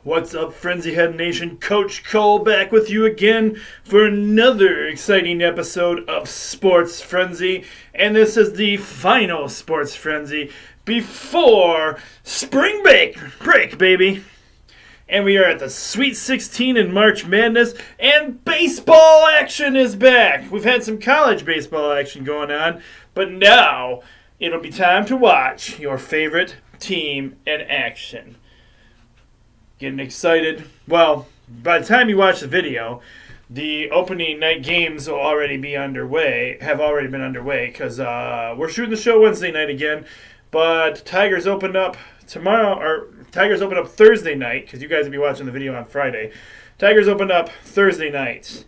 What's up, Frenzy Head Nation? Coach Cole back with you again for another exciting episode of Sports Frenzy. And this is the final Sports Frenzy before spring break, baby. And we are at the Sweet 16 in March Madness, and baseball action is back. We've had some college baseball action going on, but now it'll be time to watch your favorite team in action. Getting excited. Well, by the time you watch the video, the opening night games will already be underway, have already been underway, because we're shooting the show Wednesday night again, but Tigers open up tomorrow, or Tigers open up Thursday night, because you guys will be watching the video on Friday. Tigers open up Thursday night,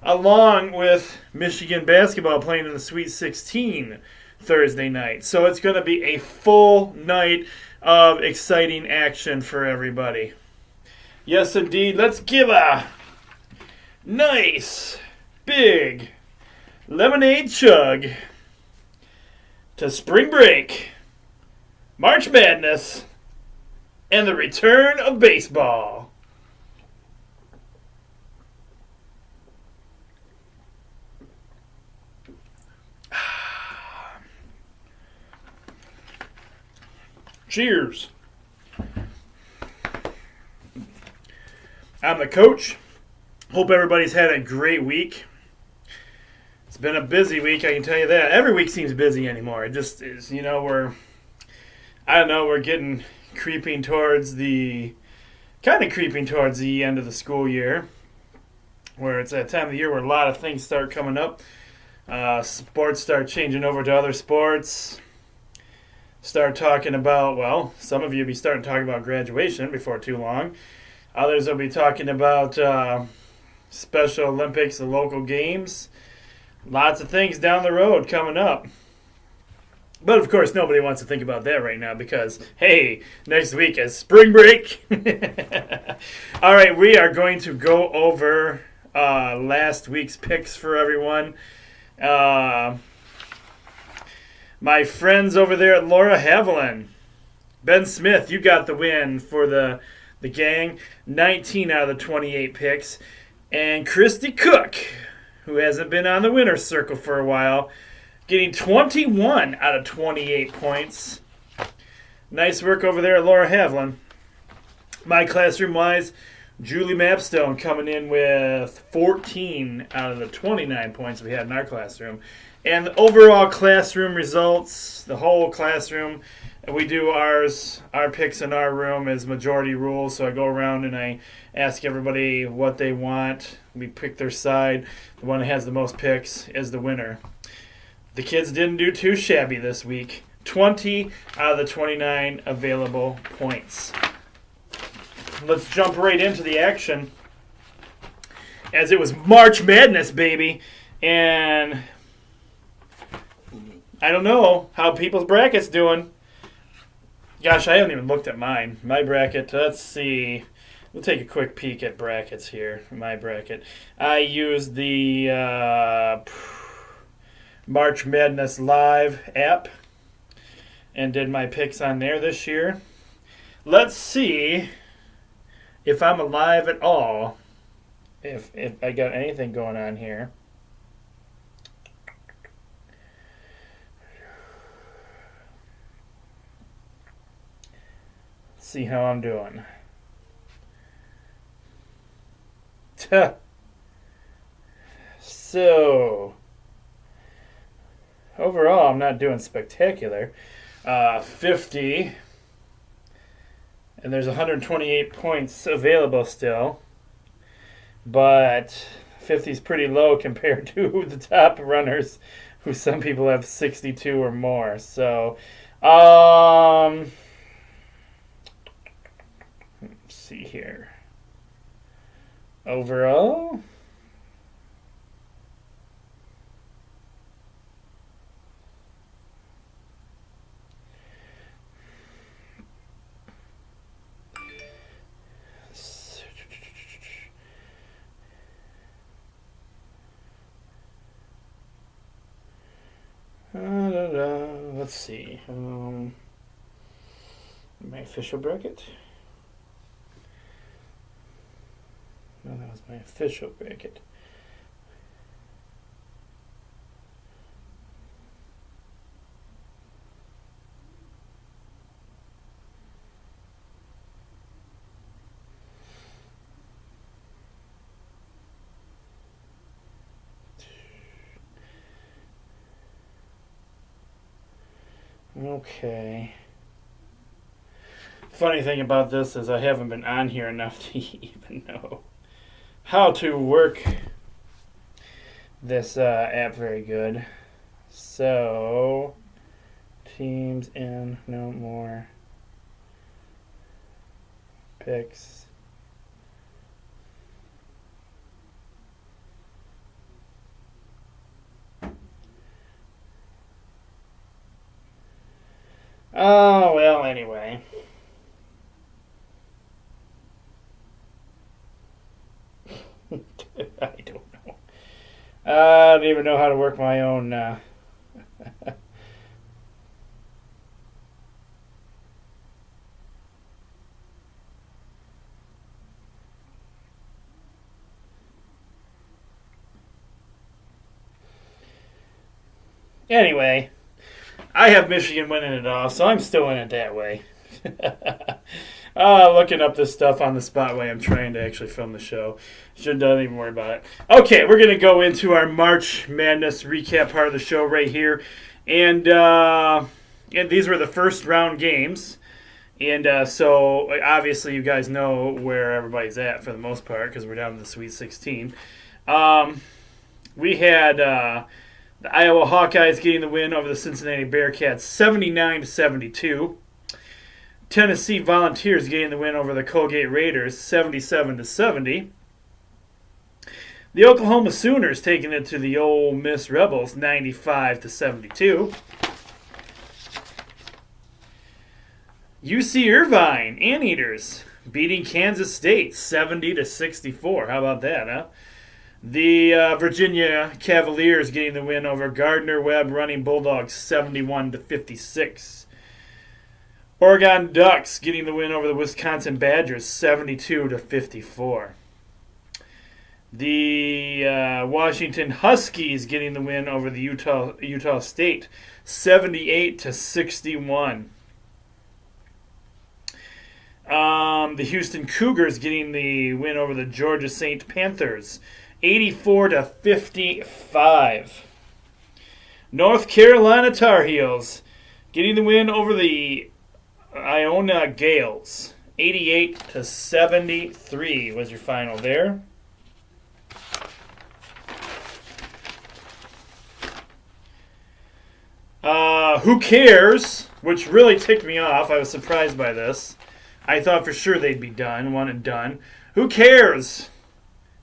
along with Michigan basketball playing in the Sweet 16 Thursday night. So it's going to be a full night of exciting action for everybody. Yes, indeed. Let's give a nice, big lemonade chug to spring break, March Madness, and the return of baseball. Cheers. I'm the coach. Hope everybody's had a great week. It's been a busy week, I can tell you that. Every week seems busy anymore. It just is, we're creeping towards the end of the school year, where it's that time of the year where a lot of things start coming up. Sports start changing over to other sports. Start talking about, some of you will be starting to talk about graduation before too long. Others will be talking about Special Olympics, the local games. Lots of things down the road coming up. But, of course, nobody wants to think about that right now because, hey, next week is spring break. All right, we are going to go over last week's picks for everyone. My friends over there at Laura Haviland. Ben Smith, you got the win for the gang, 19 out of the 28 picks. And Christy Cook, who hasn't been on the winner's circle for a while, getting 21 out of 28 points. Nice work over there at Laura Haviland. My classroom-wise, Julie Mapstone coming in with 14 out of the 29 points we had in our classroom. And the overall classroom results, the whole classroom, we do our picks in our room is majority rules. So I go around and I ask everybody what they want. We pick their side. The one that has the most picks is the winner. The kids didn't do too shabby this week. 20 out of the 29 available points. Let's jump right into the action. As it was March Madness, baby. And I don't know how people's brackets doing. Gosh, I haven't even looked at mine. My bracket, let's see. We'll take a quick peek at brackets here. My bracket. I used the March Madness Live app and did my picks on there this year. Let's see if I'm alive at all. If I got anything going on here. See how I'm doing. So, overall, I'm not doing spectacular. 50, and there's 128 points available still, but 50 is pretty low compared to the top runners, who some people have 62 or more. So, let's see here. Overall, let's see. My official bracket. was my official bracket. Okay. Funny thing about this is I haven't been on here enough to even know how to work this app very good. So, teams in, no more picks. Oh, well, anyway. I don't know. I don't even know how to work my own. Anyway, I have Michigan winning it all, so I'm still in it that way. Looking up this stuff on the spot while I'm trying to actually film the show. Don't even worry about it. Okay, we're going to go into our March Madness recap part of the show right here. And these were the first round games. And so, obviously, you guys know where everybody's at for the most part because we're down to the Sweet 16. We had the Iowa Hawkeyes getting the win over the Cincinnati Bearcats 79-72. Tennessee Volunteers getting the win over the Colgate Raiders 77-70. The Oklahoma Sooners taking it to the Ole Miss Rebels 95-72. UC Irvine Anteaters beating Kansas State 70-64. How about that, huh? The Virginia Cavaliers getting the win over Gardner-Webb Running Bulldogs 71-56. Oregon Ducks getting the win over the Wisconsin Badgers 72-54. The Washington Huskies getting the win over the Utah State 78-61. The Houston Cougars getting the win over the Georgia St. Panthers 84-55. North Carolina Tar Heels getting the win over the Iona Gales 88-73 was your final there. Who cares? Which really ticked me off. I was surprised by this. I thought for sure they'd be done, one and done. Who cares?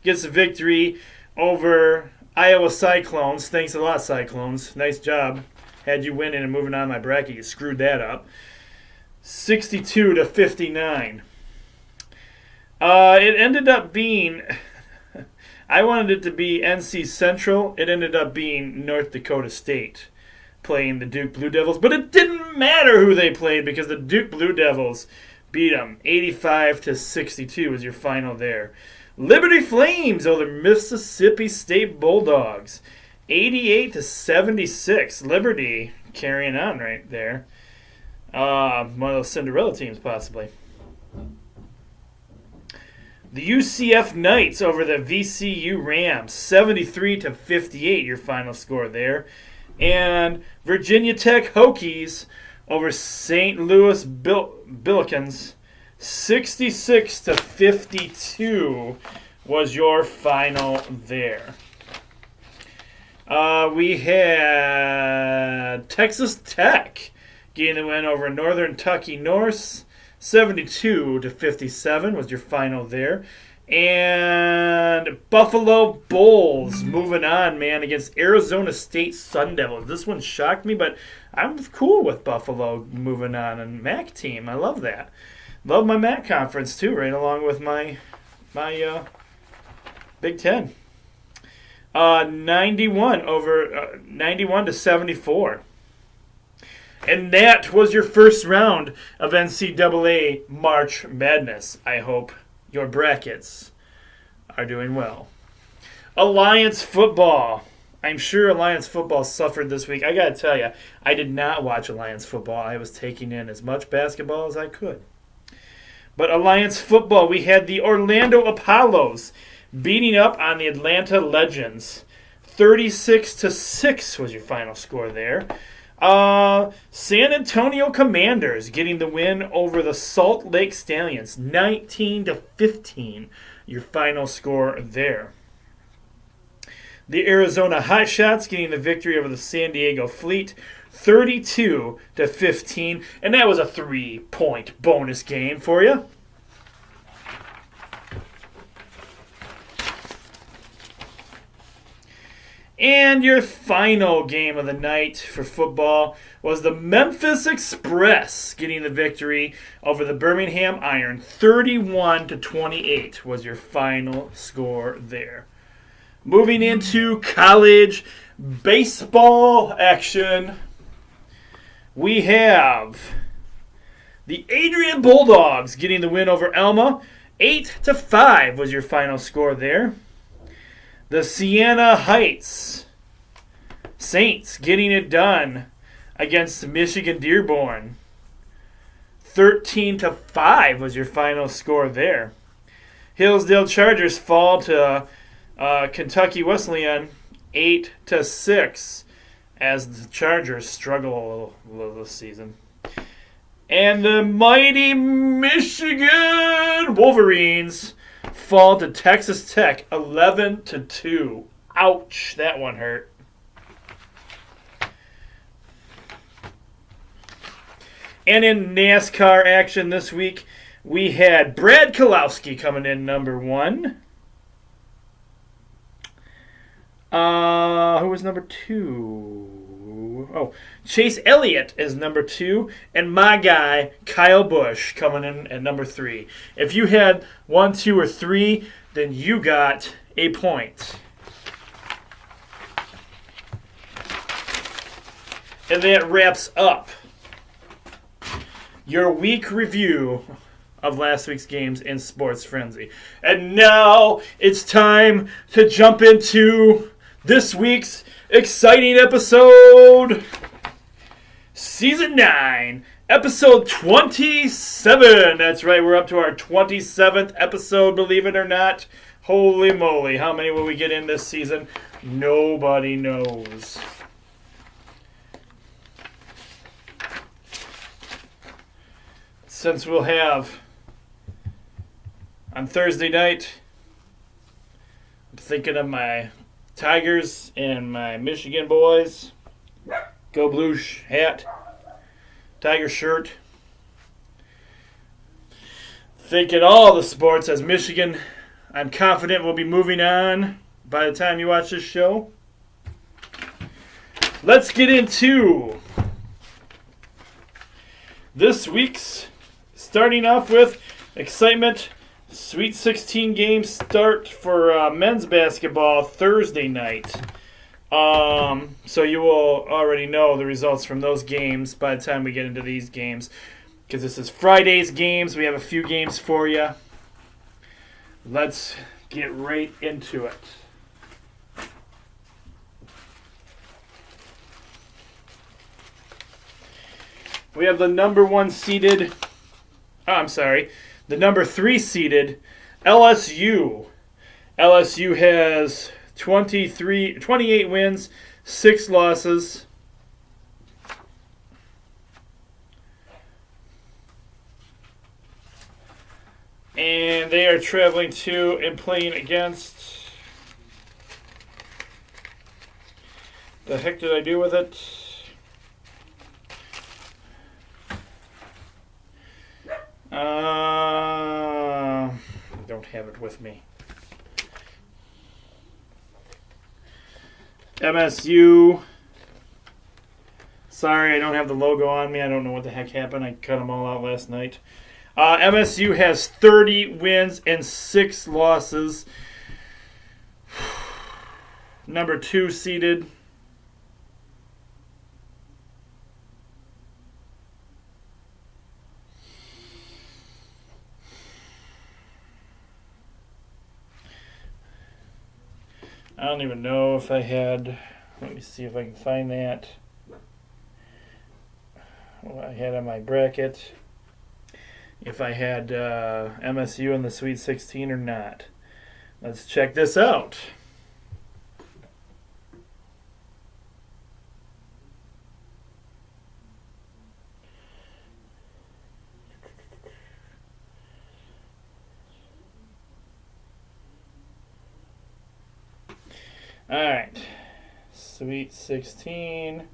Gets a victory over Iowa Cyclones. Thanks a lot, Cyclones. Nice job. Had you winning and moving on my bracket, you screwed that up. 62-59. It ended up being... I wanted it to be NC Central. It ended up being North Dakota State playing the Duke Blue Devils. But it didn't matter who they played because the Duke Blue Devils beat them. 85-62 was your final there. Liberty Flames over the Mississippi State Bulldogs. 88-76. Liberty carrying on right there. One of those Cinderella teams, possibly. The UCF Knights over the VCU Rams. 73-58, your final score there. And Virginia Tech Hokies over St. Louis Billikens. 66-52 was your final there. We had Texas Tech getting the win over Northern Kentucky Norse. 72-57 was your final there. And Buffalo Bulls moving on, man, against Arizona State Sun Devils. This one shocked me, but I'm cool with Buffalo moving on. And MAC team, I love that. Love my MAC conference, too, right along with my Big Ten. 91-74. And that was your first round of NCAA March Madness. I hope your brackets are doing well. Alliance football. I'm sure Alliance football suffered this week. I got to tell you, I did not watch Alliance football. I was taking in as much basketball as I could. But Alliance football, we had the Orlando Apollos beating up on the Atlanta Legends. 36-6 was your final score there. San Antonio Commanders getting the win over the Salt Lake Stallions. 19-15, your final score there. The Arizona Hotshots getting the victory over the San Diego Fleet. 32-15, and that was a 3-point bonus game for you. And your final game of the night for football was the Memphis Express getting the victory over the Birmingham Iron. 31-28 was your final score there. Moving into college baseball action, we have the Adrian Bulldogs getting the win over Elma. 8-5 was your final score there. The Siena Heights Saints getting it done against Michigan Dearborn. 13-5 was your final score there. Hillsdale Chargers fall to Kentucky Wesleyan 8-6 as the Chargers struggle a little this season. And the mighty Michigan Wolverines fall to Texas Tech 11-2. Ouch, that one hurt. And in NASCAR action this week, we had Brad Keselowski coming in number 1. Who was number 2? Oh, Chase Elliott is number 2, and my guy Kyle Busch coming in at number 3. If you had 1, 2, or 3, then you got a point. And that wraps up your week review of last week's games in Sports Frenzy. And now it's time to jump into this week's exciting episode. Season 9, episode 27. That's right, we're up to our 27th episode, believe it or not. Holy moly, how many will we get in this season? Nobody knows. Since we'll have on Thursday night, I'm thinking of my Tigers and my Michigan boys. Go Blue hat, Tiger shirt. Thinking all the sports as Michigan. I'm confident we'll be moving on by the time you watch this show. Let's get into this week's, starting off with excitement. Sweet 16 game start for men's basketball Thursday night. So you will already know the results from those games by the time we get into these games. Because this is Friday's games. We have a few games for you. Let's get right into it. We have the number 1 seeded... the number 3 seeded LSU. LSU has 28 wins, 6 losses. And they are traveling to and playing against... The heck did I do with it? Don't have it with me. MSU. Sorry, I don't have the logo on me. I don't know what the heck happened. I cut them all out last night. MSU has 30 wins and 6 losses. Number 2 seeded. I don't even know if I had. Let me see if I can find that. What I had on my bracket. If I had MSU in the Sweet 16 or not. Let's check this out. All right, Sweet 16.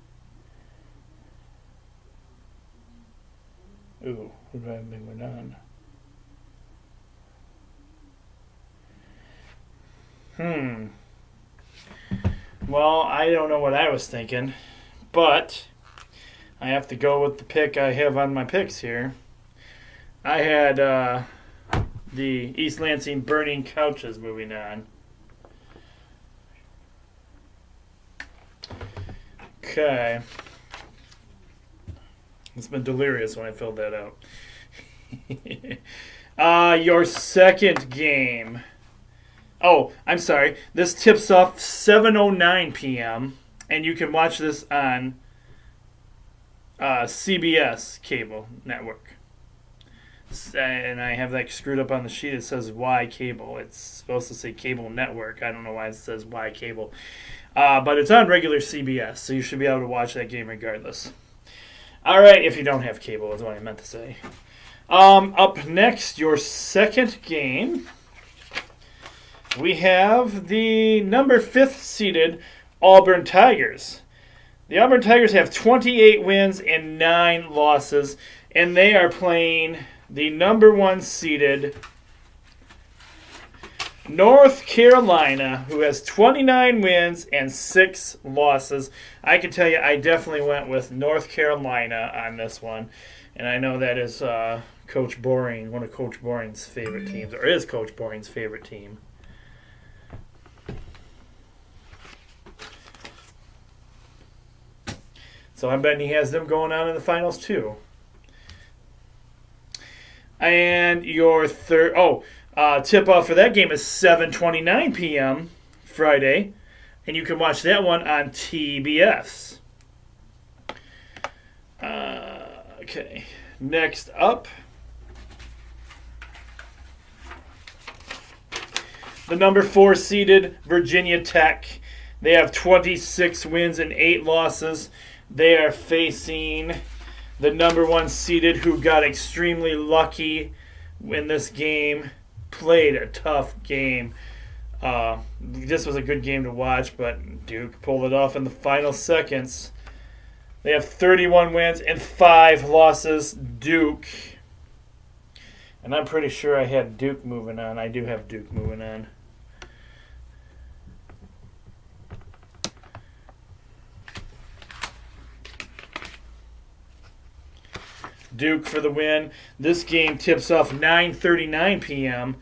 Ooh, who do I have been on? Well, I don't know what I was thinking, but I have to go with the pick I have on my picks here. I had the East Lansing Burning Couches moving on. Okay. It's been delirious when I filled that out. Your second game. Oh, I'm sorry. This tips off 7:09 p.m. and you can watch this on CBS cable network. And I have that screwed up on the sheet. It says Y cable. It's supposed to say cable network. I don't know why it says Y cable. But it's on regular CBS, so you should be able to watch that game regardless. All right, if you don't have cable, is what I meant to say. Up next, your second game, we have the number 5th seeded Auburn Tigers. The Auburn Tigers have 28 wins and 9 losses, and they are playing the number 1 seeded North Carolina, who has 29 wins and 6 losses. I can tell you I definitely went with North Carolina on this one. And I know that is Coach Boring, one of Coach Boring's favorite teams, or is Coach Boring's favorite team. So I'm betting he has them going on in the finals too. And your third... tip-off for that game is 7:29 p.m. Friday, and you can watch that one on TBS. Okay, next up, the number 4 seeded Virginia Tech. They have 26 wins and 8 losses. They are facing the number 1 seeded, who got extremely lucky in this game. Played a tough game. This was a good game to watch, but Duke pulled it off in the final seconds. They have 31 wins and 5 losses. Duke. And I'm pretty sure I had Duke moving on. I do have Duke moving on. Duke for the win. This game tips off 9:39 p.m.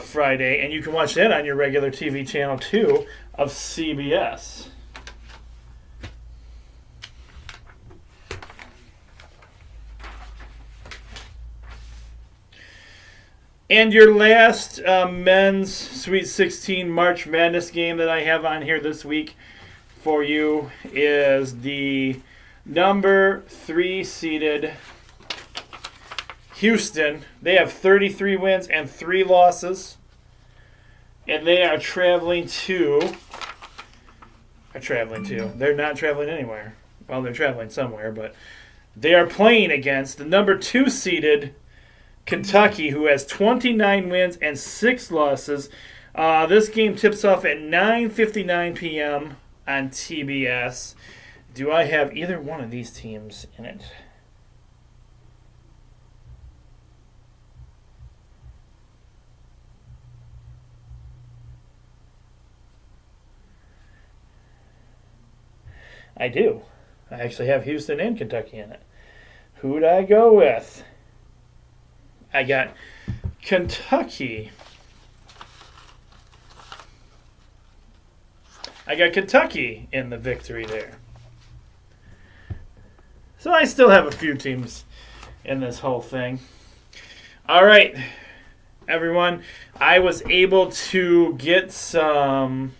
Friday, and you can watch that on your regular TV channel 2 of CBS. And your last men's Sweet 16 March Madness game that I have on here this week for you is the number 3 seeded Houston. They have 33 wins and 3 losses. And they are traveling to... They're not traveling anywhere. Well, they're traveling somewhere, but they are playing against the number 2 seeded Kentucky, who has 29 wins and 6 losses. This game tips off at 9:59 p.m. on TBS. Do I have either one of these teams in it? I do. I actually have Houston and Kentucky in it. Who'd I go with? I got Kentucky. I got Kentucky in the victory there. So I still have a few teams in this whole thing. All right, everyone. I was able to get some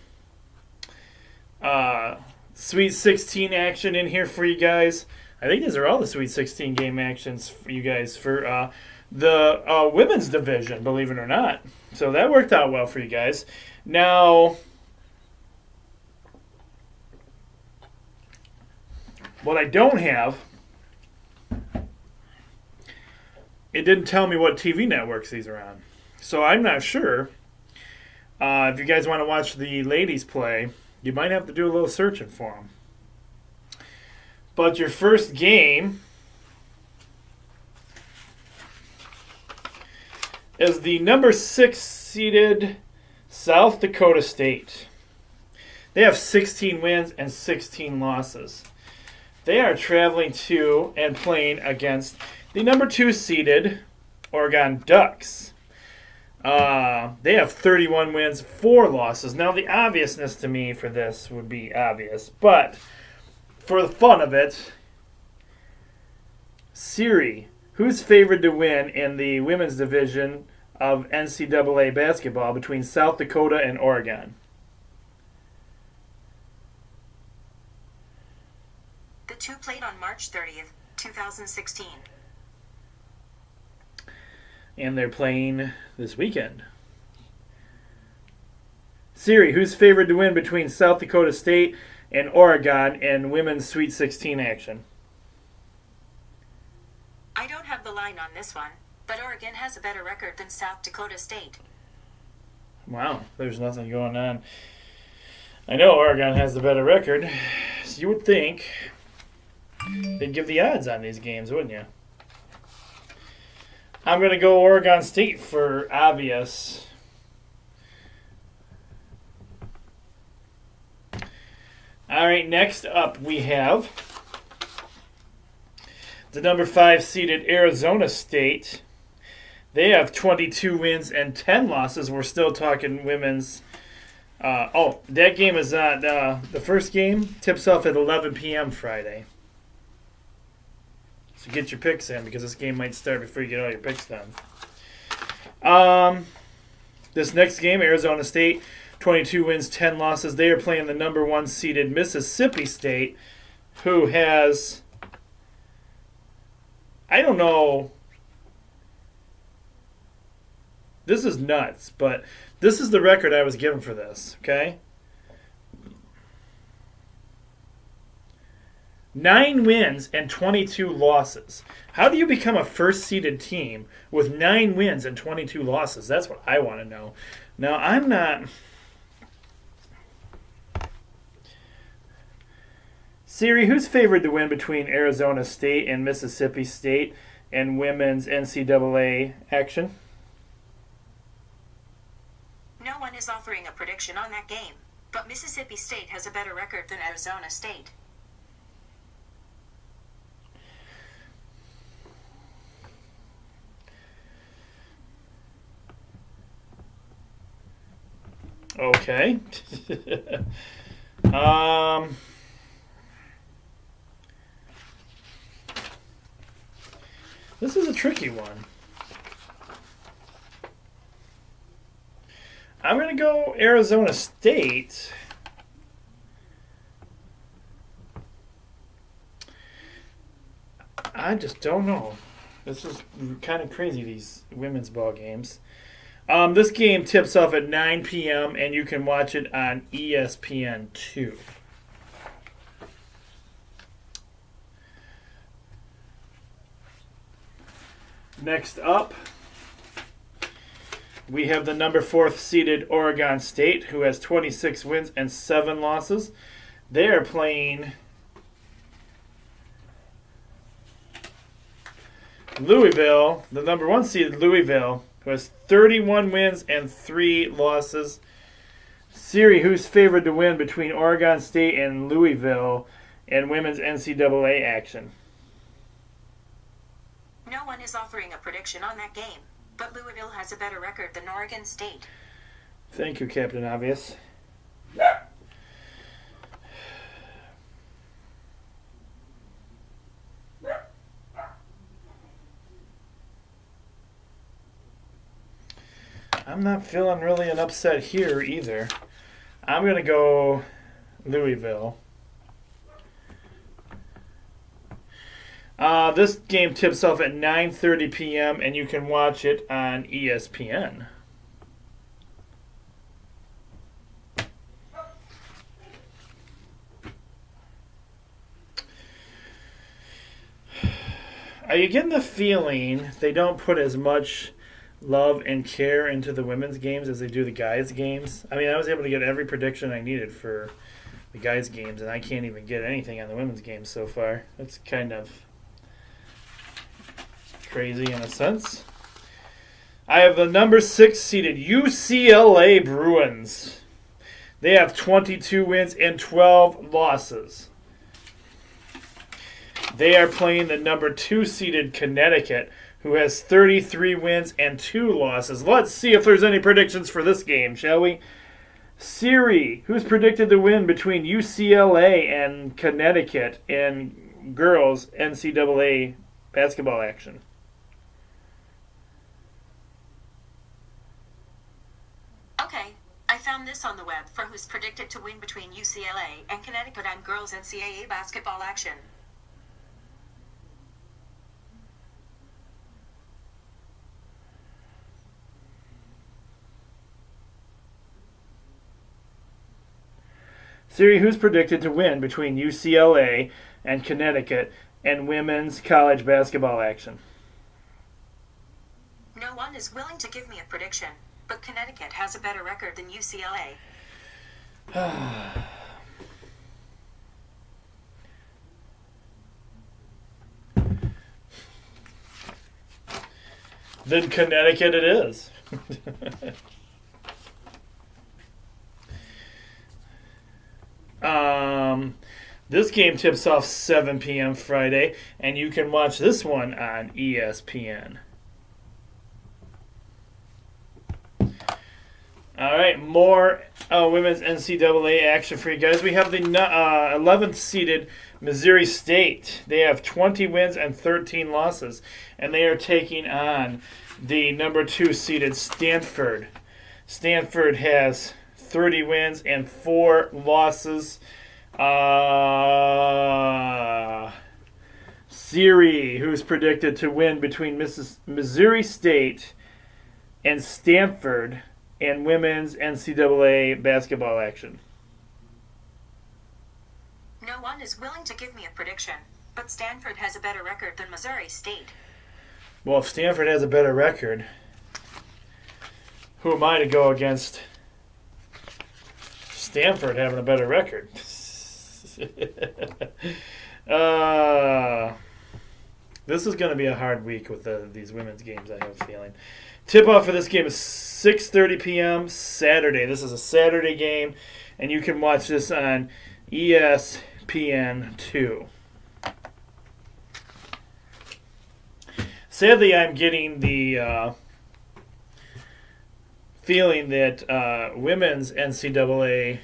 Sweet 16 action in here for you guys. I think these are all the Sweet 16 game actions for you guys for the women's division, believe it or not. So that worked out well for you guys. Now, what I don't have, it didn't tell me what TV networks these are on. So I'm not sure. If you guys want to watch the ladies play, you might have to do a little searching for them. But your first game is the number 6 seeded South Dakota State. They have 16 wins and 16 losses. They are traveling to and playing against the number 2 seeded Oregon Ducks. They have 31 wins, 4 losses. Now, the obviousness to me for this would be obvious, but for the fun of it, Siri, who's favored to win in the women's division of NCAA basketball between South Dakota and Oregon? The two played on March 30th, 2016. And they're playing this weekend. Siri, who's favored to win between South Dakota State and Oregon in women's Sweet 16 action? I don't have the line on this one, but Oregon has a better record than South Dakota State. Wow, there's nothing going on. I know Oregon has the better record, so you would think they'd give the odds on these games, wouldn't you? I'm going to go Oregon State for obvious. All right, next up we have the number 5 seeded Arizona State. They have 22 wins and 10 losses. We're still talking women's. That game is on. The first game tips off at 11 p.m. Friday. So get your picks in because this game might start before you get all your picks done. This next game, Arizona State, 22 wins, 10 losses. They are playing the number 1 seeded Mississippi State, who has, I don't know, this is nuts, but this is the record I was given for this, okay? 9 wins and 22 losses. How do you become a first-seeded team with 9 wins and 22 losses? That's what I want to know. Now, I'm not... Siri, who's favored to win between Arizona State and Mississippi State in women's NCAA action? No one is offering a prediction on that game, but Mississippi State has a better record than Arizona State. Okay. This is a tricky one. I'm going to go Arizona State. I just don't know. This is kind of crazy, these women's ball games. This game tips off at 9 p.m. and you can watch it on ESPN2. Next up, we have the number 4th seeded Oregon State, who has 26 wins and 7 losses. They are playing Louisville, the number 1 seeded Louisville, who has 31 wins and 3 losses. Siri, who's favored to win between Oregon State and Louisville in women's NCAA action? No one is offering a prediction on that game, but Louisville has a better record than Oregon State. Thank you, Captain Obvious. I'm not feeling really an upset here either. I'm going to go Louisville. This game tips off at 9:30 p.m. and you can watch it on ESPN. Are you getting the feeling they don't put as much love and care into the women's games as they do the guys' games? I mean, I was able to get every prediction I needed for the guys' games, and I can't even get anything on the women's games so far. That's kind of crazy in a sense. I have the number 6 seeded UCLA Bruins. They have 22 wins and 12 losses. They are playing the number 2 seeded Connecticut, who has 33 wins and 2 losses. Let's see if there's any predictions for this game, shall we? Siri, who's predicted the win between UCLA and Connecticut in girls NCAA basketball action? Okay, I found this on the web for who's predicted to win between UCLA and Connecticut on girls NCAA basketball action. Siri, who's predicted to win between UCLA and Connecticut in women's college basketball action? No one is willing to give me a prediction, but Connecticut has a better record than UCLA. Then Connecticut it is. This game tips off 7 p.m. Friday, and you can watch this one on ESPN. All right, more women's NCAA action for you guys. We have the 11th seeded Missouri State. They have 20 wins and 13 losses, and they are taking on the number 2 seeded Stanford. Stanford has 30 wins and 4 losses. Siri, who's predicted to win between Missouri State and Stanford in women's NCAA basketball action? No one is willing to give me a prediction, but Stanford has a better record than Missouri State. Well, if Stanford has a better record, who am I to go against Stanford having a better record? This is going to be a hard week with these women's games, I have a feeling. Tip-off for this game is 6:30 p.m. Saturday. This is a Saturday game, and you can watch this on ESPN2. Sadly, I'm getting the feeling that women's NCAA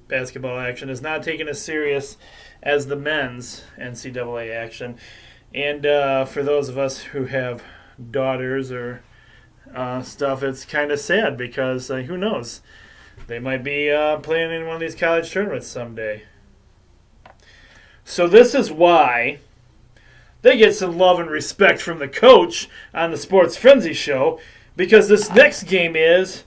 basketball action is not taken as serious as the men's NCAA action. And for those of us who have daughters or stuff, it's kind of sad because who knows? They might be playing in one of these college tournaments someday. So this is why they get some love and respect from the coach on the Sports Frenzy show, because this next game is,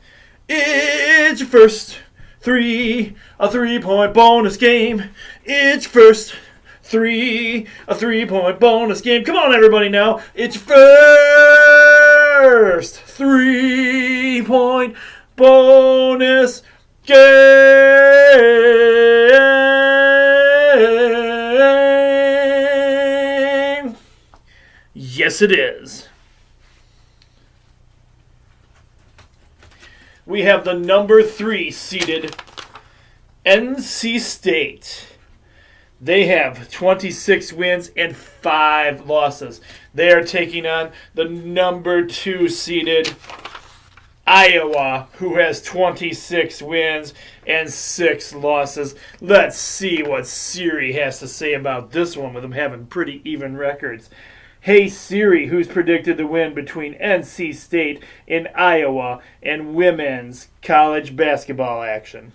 it's your first a three-point bonus game. It's your first a three-point bonus game. Come on, everybody now. It's your first 3-point bonus game. Yes, it is. We have the number 3 seeded NC State. They have 26 wins and 5 losses. They are taking on the number 2 seeded Iowa, who has 26 wins and 6 losses. Let's see what Siri has to say about this one, with them having pretty even records. Hey Siri, who's predicted to win between NC State and Iowa in women's college basketball action?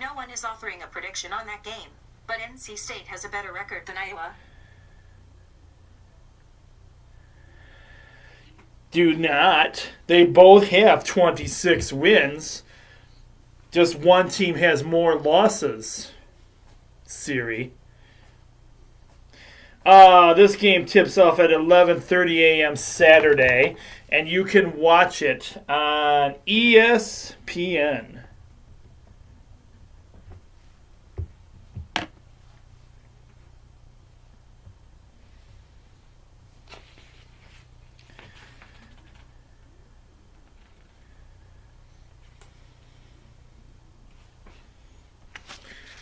No one is offering a prediction on that game, but NC State has a better record than Iowa. Do not. They both have 26 wins. Just one team has more losses. Siri. This game tips off at 11:30 a.m. Saturday, and you can watch it on ESPN.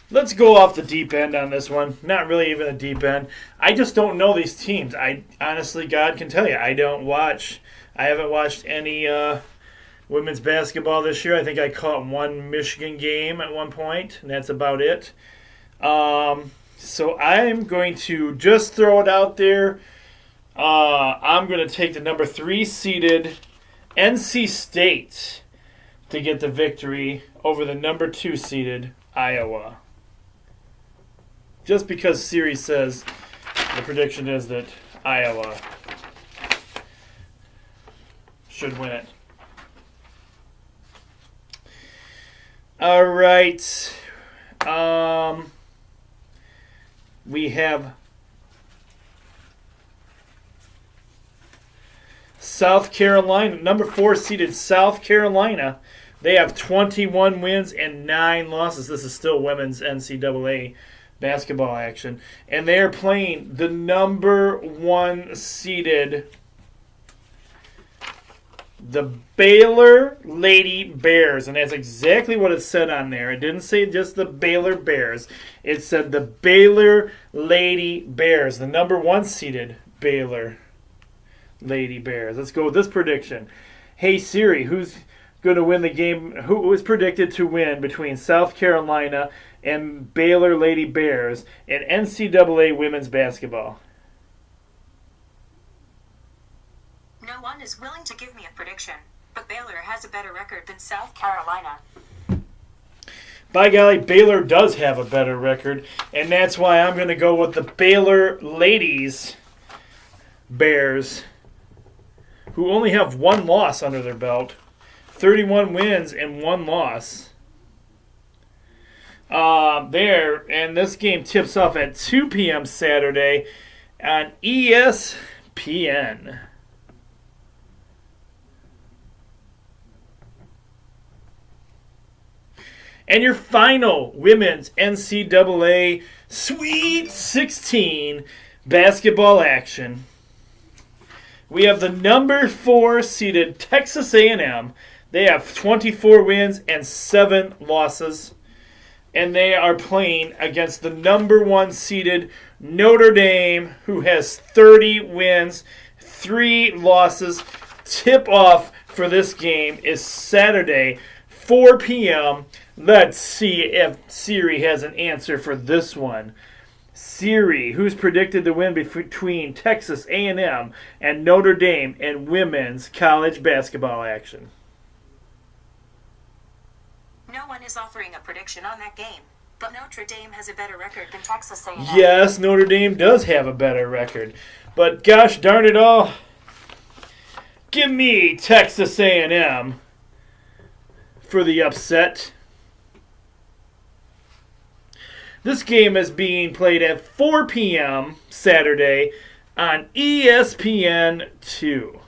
Let's go off the deep end on this one. Not really even a deep end. I just don't know these teams. I honestly, God can tell you, I haven't watched any women's basketball this year. I think I caught one Michigan game at one point, and that's about it. So I'm going to just throw it out there. I'm going to take the number 3 seeded NC State to get the victory over the number 2 seeded Iowa. Just because Siri says the prediction is that Iowa should win it. All right. We have South Carolina, number 4 seeded South Carolina. They have 21 wins and 9 losses. This is still women's NCAA basketball action. And they are playing the number 1 seeded, the Baylor Lady Bears. And that's exactly what it said on there. It didn't say just the Baylor Bears. It said the Baylor Lady Bears, the number 1 seeded Baylor Lady Bears. Let's go with this prediction. Hey Siri, who's going to win the game? Who is predicted to win between South Carolina and Baylor Lady Bears in NCAA women's basketball? No one is willing to give me a prediction, but Baylor has a better record than South Carolina. By golly, Baylor does have a better record, and that's why I'm going to go with the Baylor Ladies Bears, who only have 1 loss under their belt. 31 wins and 1 loss. And this game tips off at 2 p.m. Saturday on ESPN. And your final women's NCAA Sweet 16 basketball action. We have the number 4 seeded Texas A&M. They have 24 wins and 7 losses. And they are playing against the number 1 seeded Notre Dame, who has 30 wins, 3 losses. Tip-off for this game is Saturday, 4 p.m. Let's see if Siri has an answer for this one. Siri, who's predicted to win between Texas A&M and Notre Dame in women's college basketball action? No one is offering a prediction on that game, but Notre Dame has a better record than Texas A&M. Yes, Notre Dame does have a better record, but gosh darn it all, give me Texas A&M for the upset. This game is being played at 4 p.m. Saturday on ESPN2.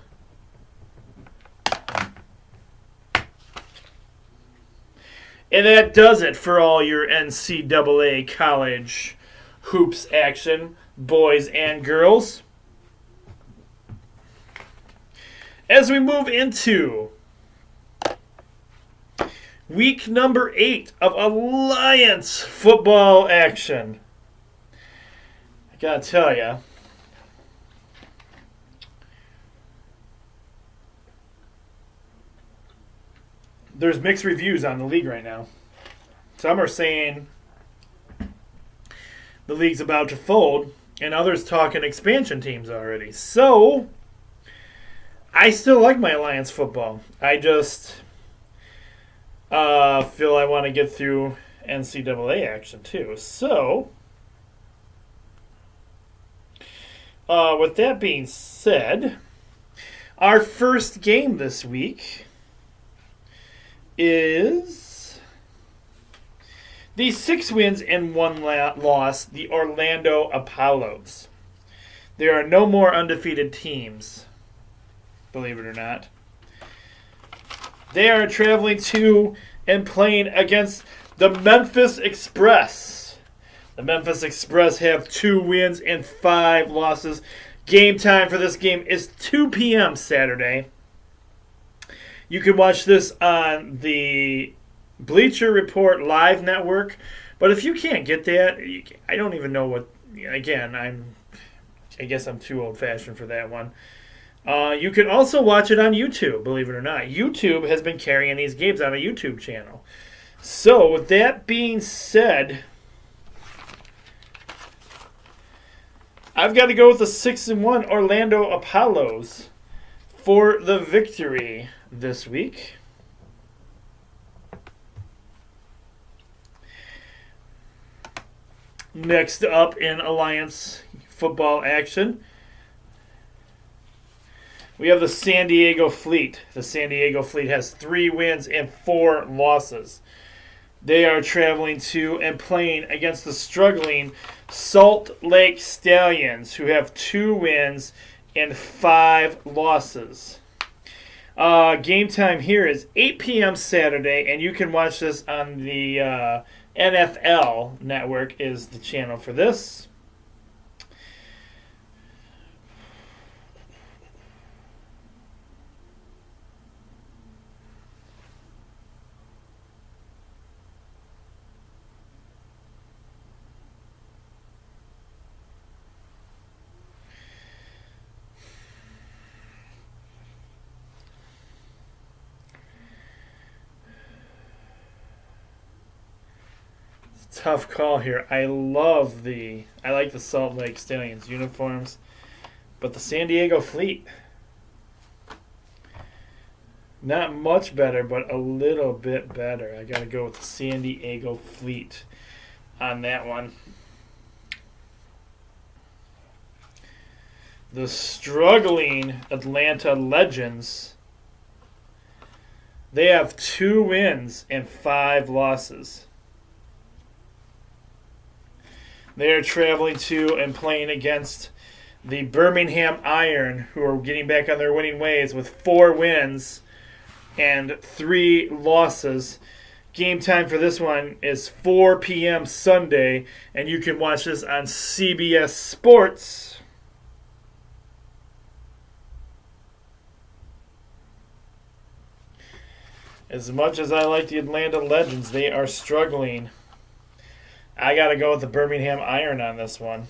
And that does it for all your NCAA college hoops action, boys and girls. As we move into week number 8 of Alliance football action, I gotta tell you, there's mixed reviews on the league right now. Some are saying the league's about to fold, and others talking expansion teams already. So, I still like my Alliance football. I just feel I want to get through NCAA action too. So, with that being said, our first game this week is the 6 wins and 1 loss, the Orlando Apollos. There are no more undefeated teams, believe it or not. They are traveling to and playing against the Memphis Express. The Memphis Express have 2 wins and 5 losses. Game time for this game is 2 p.m. Saturday. You can watch this on the Bleacher Report Live Network. But if you can't get that, I don't even know what... Again, I guess I'm too old-fashioned for that one. You can also watch it on YouTube, believe it or not. YouTube has been carrying these games on a YouTube channel. So, with that being said... I've got to go with the 6-1 Orlando Apollos for the victory this week. Next up in Alliance football action, we have the San Diego Fleet. The San Diego Fleet has 3 wins and 4 losses. They are traveling to and playing against the struggling Salt Lake Stallions, who have 2 wins and 5 losses. Game time here is 8 p.m. Saturday, and you can watch this on the NFL Network is the channel for this. Tough call here. I like the Salt Lake Stallions uniforms, but the San Diego Fleet, not much better, but a little bit better. I got to go with the San Diego Fleet on that one. The struggling Atlanta Legends, they have 2 wins and 5 losses. They are traveling to and playing against the Birmingham Iron, who are getting back on their winning ways with 4 wins and 3 losses. Game time for this one is 4 p.m. Sunday, and you can watch this on CBS Sports. As much as I like the Atlanta Legends, they are struggling. I got to go with the Birmingham Iron on this one.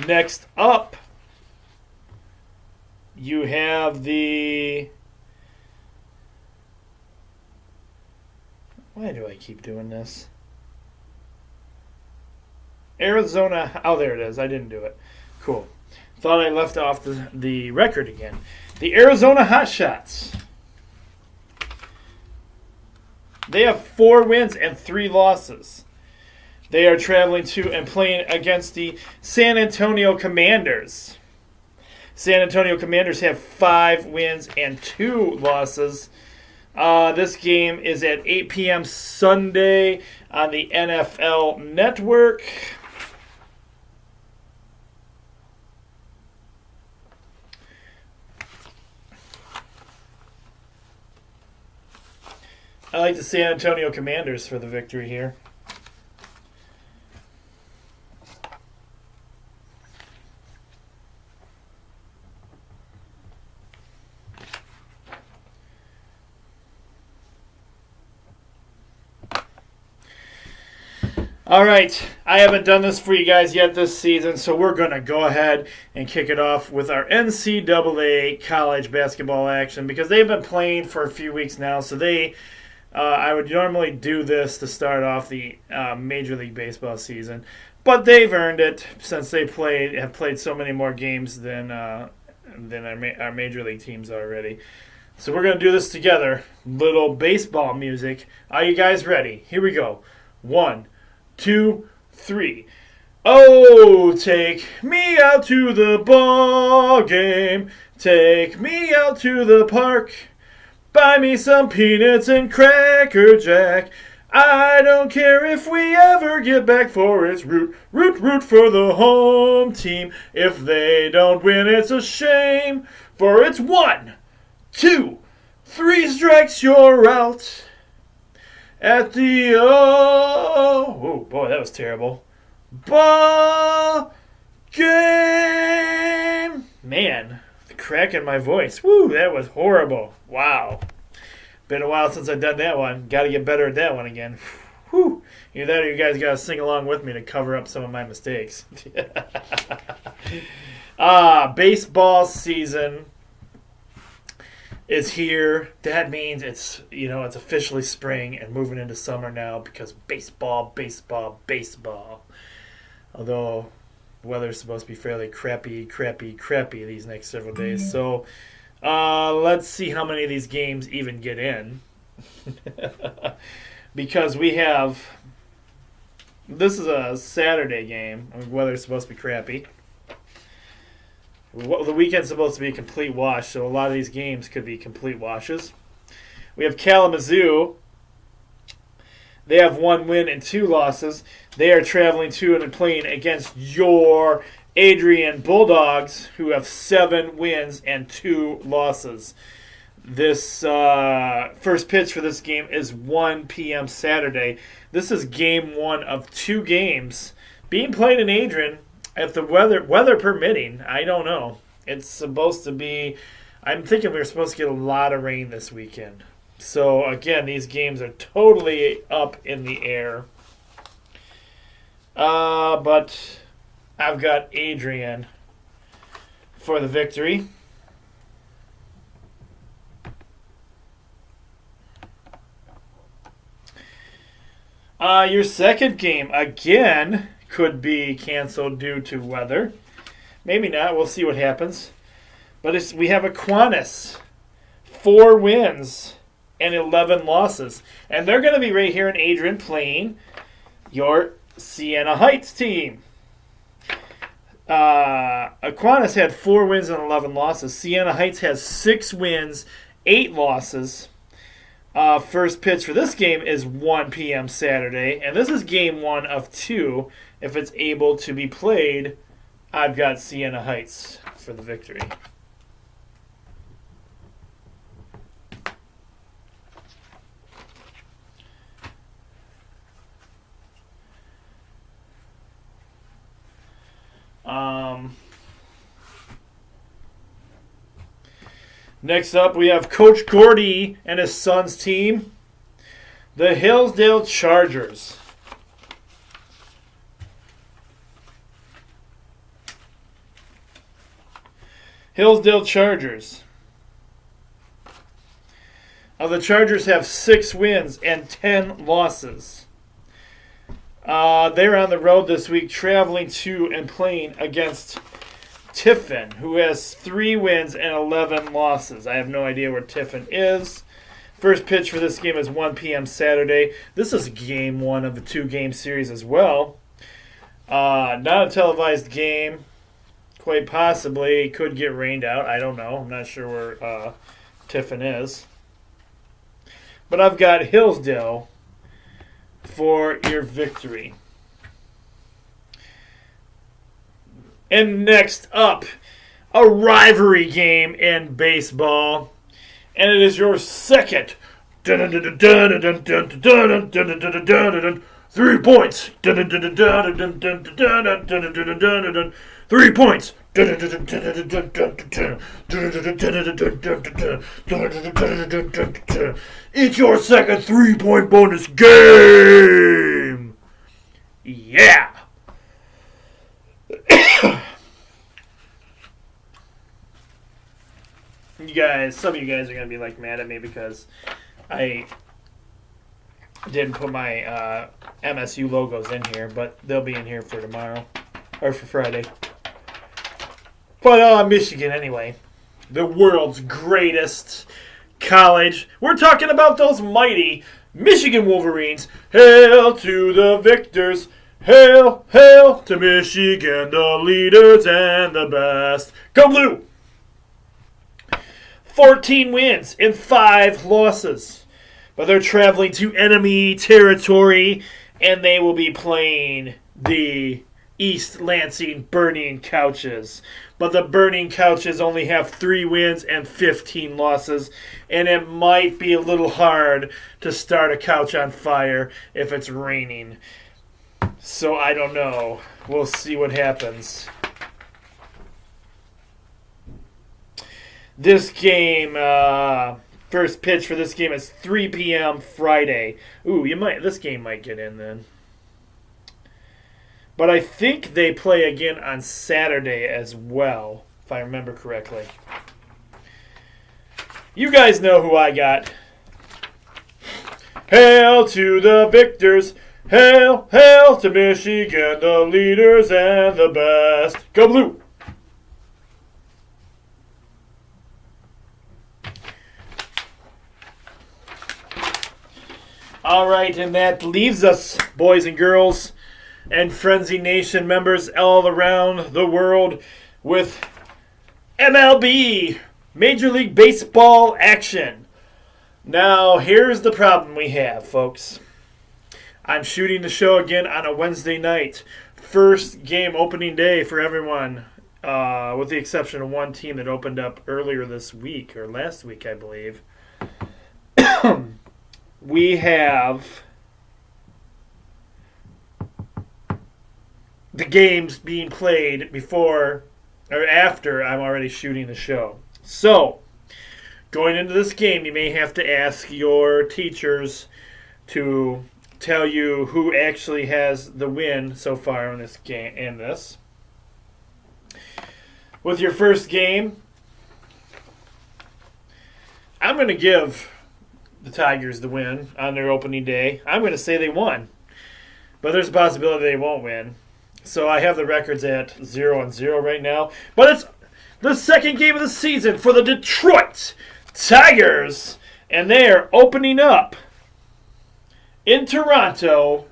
Next up, you have the... Why do I keep doing this? Arizona. Oh, there it is. I didn't do it. Cool. Thought I left off the record again. The Arizona Hotshots. They have 4 wins and 3 losses. They are traveling to and playing against the San Antonio Commanders. San Antonio Commanders have 5 wins and 2 losses. This game is at 8 p.m. Sunday on the NFL Network. I like the San Antonio Commanders for the victory here. All right, I haven't done this for you guys yet this season, so we're going to go ahead and kick it off with our NCAA college basketball action because they've been playing for a few weeks now, so they I would normally do this to start off the Major League Baseball season, but they've earned it since they have played so many more games than our Major League teams already. So we're going to do this together. Little baseball music. Are you guys ready? Here we go. 1, 2, 3. Oh, take me out to the ball game. Take me out to the park. Buy me some peanuts and Cracker Jack. I don't care if we ever get back, for it's root for the home team. If they don't win, it's a shame, for it's 1, 2, 3 strikes, you're out. At the oh boy, that was terrible. Ball game. Man, the crack in my voice. Woo, that was horrible. Wow. Been a while since I've done that one. Got to get better at that one again. Whew. Either that or you guys got to sing along with me to cover up some of my mistakes. Baseball season is here. That means it's officially spring and moving into summer now because baseball. Although the weather's supposed to be fairly crappy these next several days. So let's see how many of these games even get in. Because this is a Saturday game. I mean, weather's supposed to be crappy. The weekend's supposed to be a complete wash, so a lot of these games could be complete washes. We have Kalamazoo. They have 1 win and 2 losses. They are traveling to and playing against your Adrian Bulldogs, who have 7 wins and 2 losses. This first pitch for this game is 1 p.m. Saturday. This is game 1 of 2 games being played in Adrian. If the weather permitting, I don't know. It's supposed to be, I'm thinking we're supposed to get a lot of rain this weekend. So, again, these games are totally up in the air. But I've got Adrian for the victory. Your second game, again, could be canceled due to weather. Maybe not. We'll see what happens. But we have Aquinas. 4 wins and 11 losses. And they're going to be right here in Adrian playing your Siena Heights team. Aquinas had 4 wins and 11 losses. Siena Heights has 6 wins, 8 losses. First pitch for this game is 1 p.m. Saturday. And this is game 1 of 2. If it's able to be played, I've got Siena Heights for the victory. Next up, we have Coach Gordy and his son's team, the Hillsdale Chargers. Hillsdale Chargers. The Chargers have 6 wins and 10 losses. They're on the road this week, traveling to and playing against Tiffin, who has 3 wins and 11 losses. I have no idea where Tiffin is. First pitch for this game is 1 p.m. Saturday. This is game 1 of a 2-game series as well. Not a televised game. Quite possibly it could get rained out. I don't know. I'm not sure where Tiffin is. But I've got Hillsdale for your victory. And next up, a rivalry game in baseball. And it is your second 3 points. 3 points. It's your second 3-point bonus game. Yeah. Some of you guys are going to be mad at me because I Didn't put my MSU logos in here, but they'll be in here for tomorrow. Or for Friday. But Michigan anyway. The world's greatest college. We're talking about those mighty Michigan Wolverines. Hail to the victors. Hail, hail to Michigan, the leaders and the best. Go Blue! 14 wins and 5 losses. But they're traveling to enemy territory, and they will be playing the East Lansing Burning Couches. But the Burning Couches only have 3 wins and 15 losses, and it might be a little hard to start a couch on fire if it's raining. So I don't know. We'll see what happens. This game, first pitch for this game is 3 p.m. Friday. Ooh, this game might get in then. But I think they play again on Saturday as well, if I remember correctly. You guys know who I got. Hail to the victors. Hail, hail to Michigan, the leaders and the best. Go Blue! All right, and that leaves us, boys and girls, and Frenzy Nation members all around the world with MLB, Major League Baseball action. Now, here's the problem we have, folks. I'm shooting the show again on a Wednesday night. First game opening day for everyone, with the exception of one team that opened up earlier this week, or last week, I believe. We have the games being played before or after I'm already shooting the show. So, going into this game, you may have to ask your teachers to tell you who actually has the win so far in this game. With your first game, I'm going to give the Tigers the win on their opening day. I'm going to say they won, but there's a possibility they won't win. So I have the records at 0-0 right now. But it's the second game of the season for the Detroit Tigers, and they are opening up in Toronto.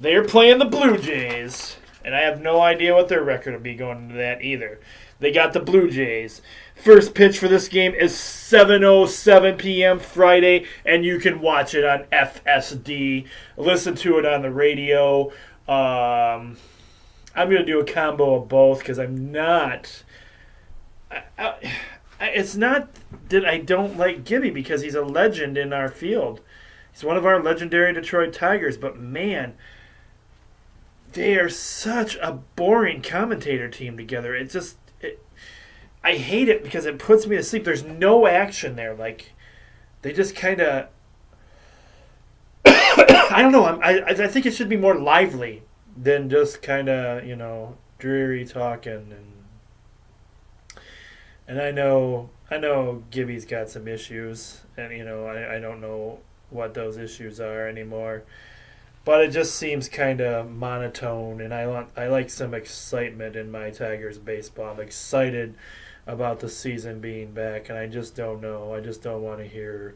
They are playing the Blue Jays, and I have no idea what their record will be going into that either. They got the Blue Jays. First pitch for this game is 7:07 p.m. Friday, and you can watch it on FSD. Listen to it on the radio. I'm going to do a combo of both because I'm not... it's not that I don't like Gibby because he's a legend in our field. He's one of our legendary Detroit Tigers, but man, they are such a boring commentator team together. It just... I hate it because it puts me to sleep. There's no action there. Like, they just kind of... I don't know. I think it should be more lively than just kind of, dreary talking. And I know Gibby's got some issues. And, I don't know what those issues are anymore. But it just seems kind of monotone. And I like some excitement in my Tigers baseball. I'm excited about the season being back, and I just don't know. I just don't want to hear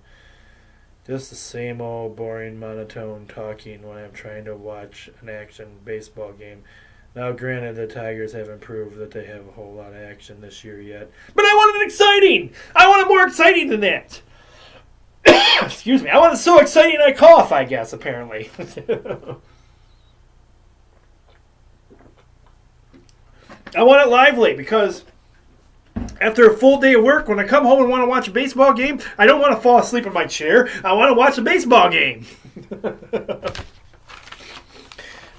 just the same old boring monotone talking when I'm trying to watch an action baseball game. Now, granted, the Tigers haven't proved that they have a whole lot of action this year yet, but I wanted it exciting! I want it more exciting than that! Excuse me. I want it so exciting I cough, I guess, apparently. I want it lively because after a full day of work, when I come home and want to watch a baseball game, I don't want to fall asleep in my chair. I want to watch a baseball game.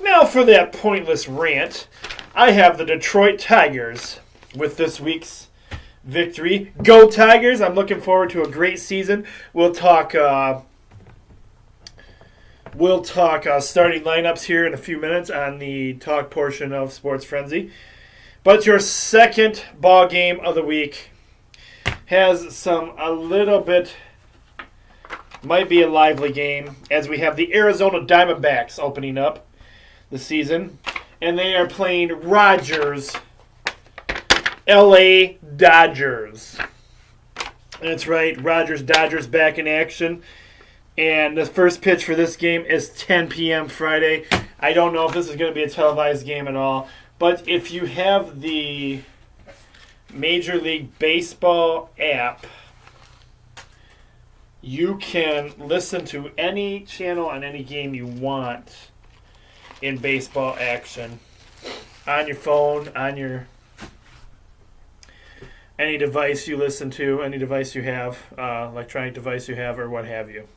Now for that pointless rant, I have the Detroit Tigers with this week's victory. Go Tigers! I'm looking forward to a great season. We'll talk starting lineups here in a few minutes on the talk portion of Sports Frenzy. But your second ball game of the week has a little bit Might be a lively game as we have the Arizona Diamondbacks opening up the season. And they are playing Rogers, LA Dodgers. That's right, Rogers Dodgers back in action. And the first pitch for this game is 10 p.m. Friday. I don't know if this is going to be a televised game at all. But if you have the Major League Baseball app, you can listen to any channel on any game you want in baseball action on your phone, on your any device you listen to, any device you have, electronic device you have, or what have you.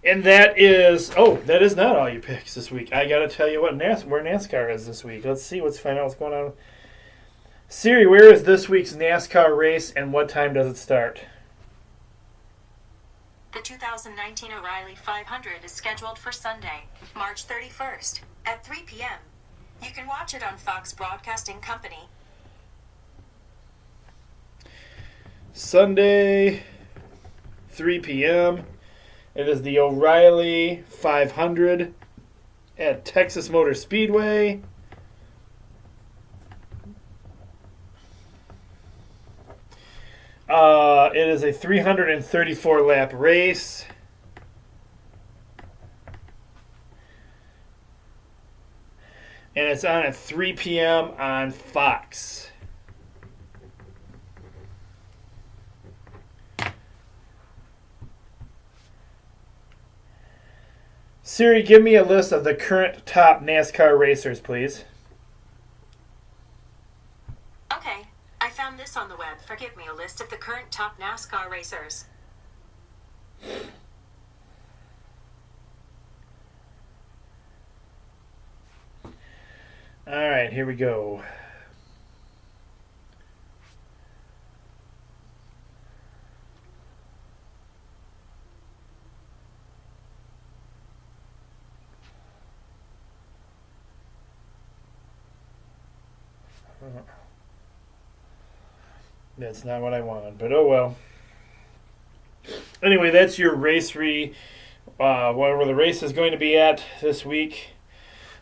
And that is not all your picks this week. I got to tell you where NASCAR is this week. Let's see. Let's find out what's going on. Siri, where is this week's NASCAR race and what time does it start? The 2019 O'Reilly 500 is scheduled for Sunday, March 31st at 3 p.m. You can watch it on Fox Broadcasting Company. Sunday, 3 p.m. It is the O'Reilly 500 at Texas Motor Speedway. It is a 334-lap race. And it's on at 3 p.m. on Fox. Siri, give me a list of the current top NASCAR racers, please. Okay, I found this on the web. Forgive me, a list of the current top NASCAR racers. All right, here we go. That's not what I wanted, but oh well. Anyway, that's your race wherever the race is going to be at this week.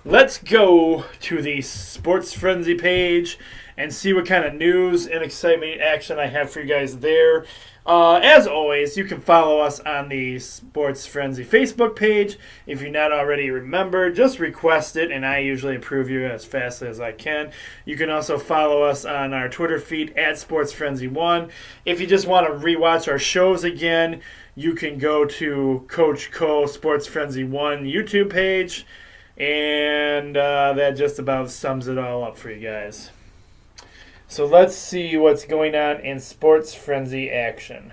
Let's go to the Sports Frenzy page and see what kind of news and excitement and action I have for you guys there. As always, you can follow us on the Sports Frenzy Facebook page. If you're not already remembered, just request it, and I usually approve you as fast as I can. You can also follow us on our Twitter feed at Sports Frenzy 1. If you just want to rewatch our shows again, you can go to Coach Cole Sports Frenzy 1 YouTube page, and that just about sums it all up for you guys. So let's see what's going on in Sports Frenzy action.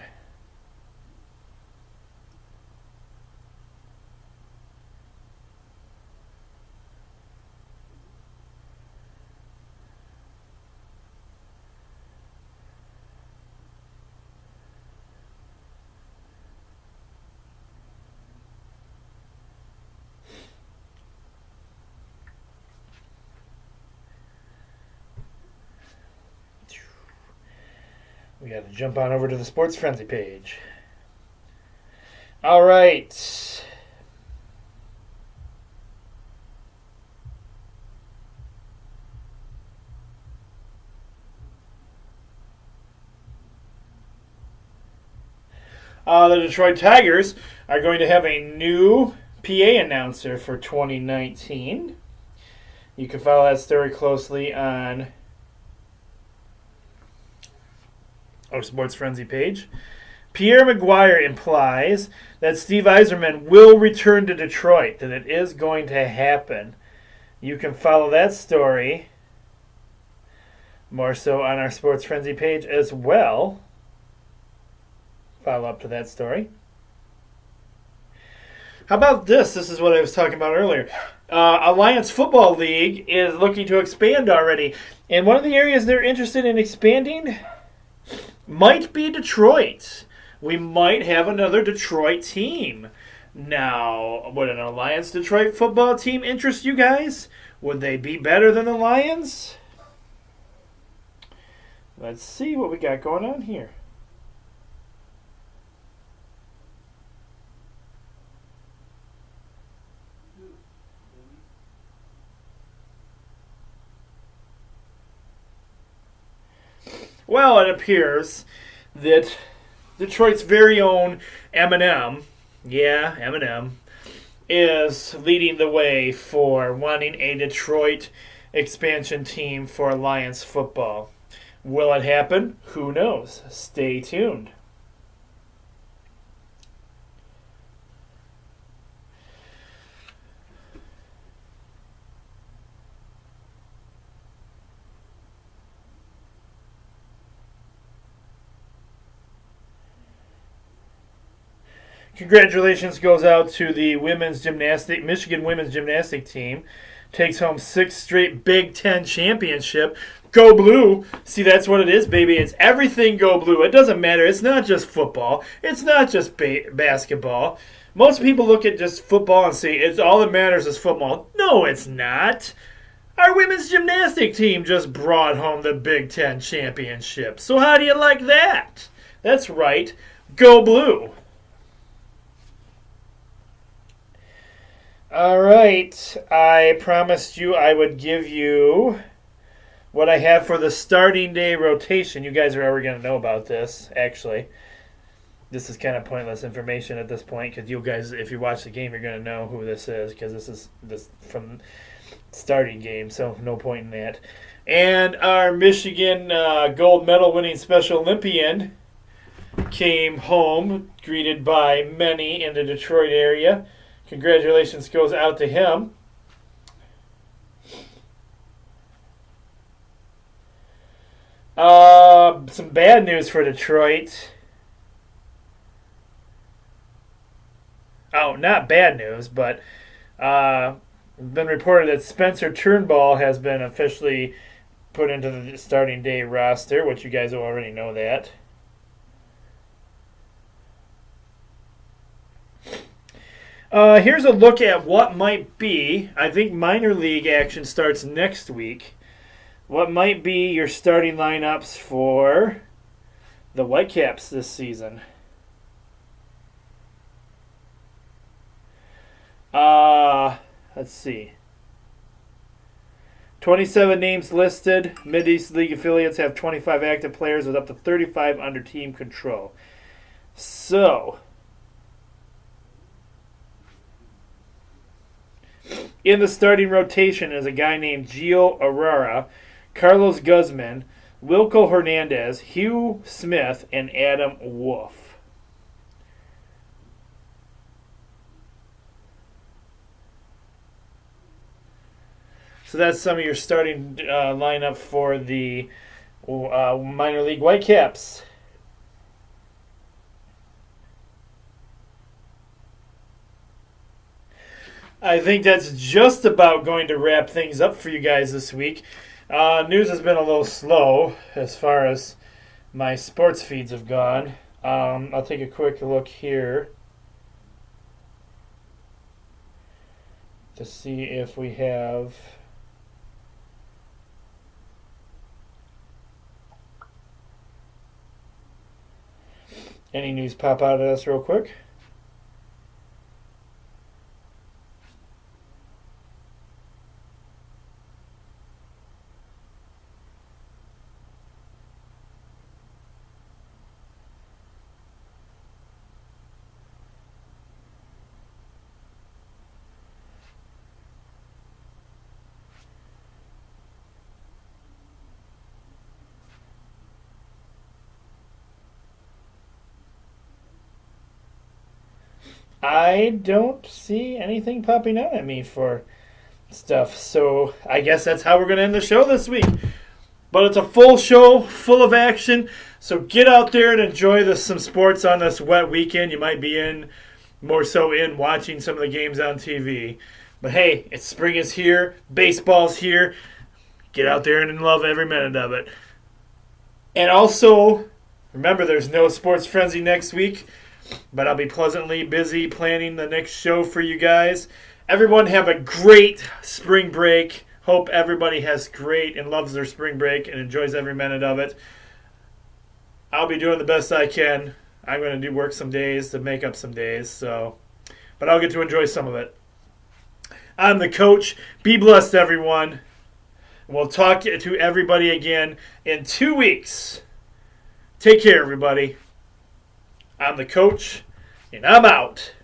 We got to jump on over to the Sports Frenzy page. All right. The Detroit Tigers are going to have a new PA announcer for 2019. You can follow that story closely on our Sports Frenzy page. Pierre McGuire implies that Steve Yzerman will return to Detroit, that it is going to happen. You can follow that story more so on our Sports Frenzy page as well. Follow up to that story. How about this? This is what I was talking about earlier. Alliance Football League is looking to expand already. And one of the areas they're interested in expanding might be Detroit. We might have another Detroit team. Now, would an Alliance Detroit football team interest you guys? Would they be better than the Lions? Let's see what we got going on here. Well, it appears that Detroit's very own Eminem, yeah, Eminem, is leading the way for wanting a Detroit expansion team for Lions football. Will it happen? Who knows? Stay tuned. Congratulations goes out to the Michigan women's gymnastic team. Takes home 6th straight Big Ten championship. Go Blue. See, that's what it is, baby. It's everything Go Blue. It doesn't matter. It's not just football. It's not just basketball. Most people look at just football and say, it's all that matters is football. No, it's not. Our women's gymnastic team just brought home the Big Ten championship. So how do you like that? That's right. Go Blue. All right, I promised you I would give you what I have for the starting day rotation. You guys are already going to know about this, actually. This is kind of pointless information at this point because you guys, if you watch the game, you're going to know who this is because this is from starting game, so no point in that. And our Michigan gold medal winning Special Olympian came home, greeted by many in the Detroit area. Congratulations goes out to him. Some bad news for Detroit. Oh, not bad news, but it's been reported that Spencer Turnbull has been officially put into the starting day roster, which you guys already know that. Here's a look at what might be. I think minor league action starts next week. What might be your starting lineups for the Whitecaps this season? Let's see. 27 names listed. Mid-East League affiliates have 25 active players with up to 35 under team control. So, in the starting rotation is a guy named Gio Aurora, Carlos Guzman, Wilco Hernandez, Hugh Smith, and Adam Wolf. So that's some of your starting lineup for the minor league Whitecaps. I think that's just about going to wrap things up for you guys this week. News has been a little slow as far as my sports feeds have gone. I'll take a quick look here to see if we have any news pop out at us real quick. I don't see anything popping out at me for stuff. So I guess that's how we're going to end the show this week. But it's a full show, full of action. So get out there and enjoy some sports on this wet weekend. You might be more so in watching some of the games on TV. But hey, spring is here. Baseball's here. Get out there and love every minute of it. And also, remember there's no Sports Frenzy next week. But I'll be pleasantly busy planning the next show for you guys. Everyone have a great spring break. Hope everybody has great and loves their spring break and enjoys every minute of it. I'll be doing the best I can. I'm going to work some days to make up some days. But I'll get to enjoy some of it. I'm the coach. Be blessed, everyone. We'll talk to everybody again in 2 weeks. Take care, everybody. I'm the coach, and I'm out.